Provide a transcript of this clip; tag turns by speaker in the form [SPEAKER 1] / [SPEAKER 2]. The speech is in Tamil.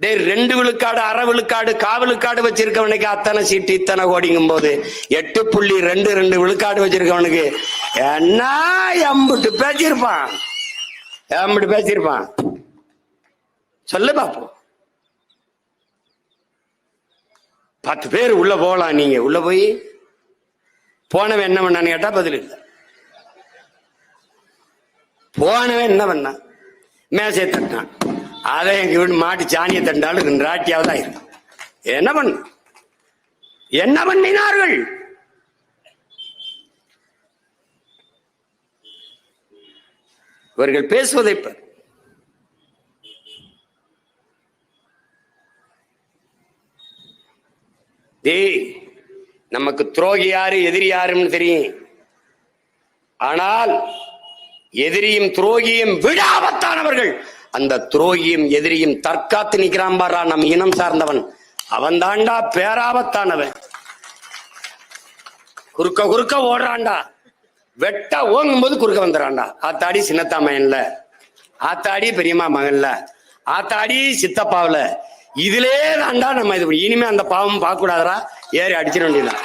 [SPEAKER 1] 2 விழுக்காடு அரை விழுக்காடு காவலுக்காடு வச்சிருக்கவனுக்கு அத்தனை சீட்டு இத்தனை கோடிங்கும் போது 8.22 விழுக்காடு வச்சிருக்கவனுக்கு என்ன எம்பிட்டு பேசியிருப்பான் சொல்லு பாப்போம். 10 பேர் உள்ள போகலாம். நீங்க உள்ள போய் போனவன் என்ன பண்ணான்னு கேட்டா பதில் இல்லை. போனவன் என்ன பண்ணா? மேசையை தட்டான். அதை எங்க வீடு மாட்டு சாணியை தண்டாலும் 2 ராட்டியாவது ஆயிருக்கும். என்ன பண்ணினார்கள்? இவர்கள் பேசுவதை நமக்கு துரோகி யாரு எதிரி யாருன்னு தெரியும். ஆனால் எதிரியும் துரோகியும் விட ஆபத்தானவர்கள். அந்த துரோகியும் எதிரியும் தற்காத்து நிக்கிறான் பாரா, நம் இனம் சார்ந்தவன். அவன் தாண்டா பேராபத்தானவன். குறுக்க ஓடுறான்டா. வெட்ட ஓங்கும் போது குறுக்க வந்துடுறான்டா. ஆத்தாடி சின்னத்தா மகன்ல, ஆத்தாடி பெரியம்மா மகன்ல, ஆத்தாடி சித்தப்பாவில. இதுலே தாண்டா நம்ம இது. இனிமே அந்த பாவம் பார்க்க கூடாதரா, ஏறி அடிச்சிட வேண்டியதான்.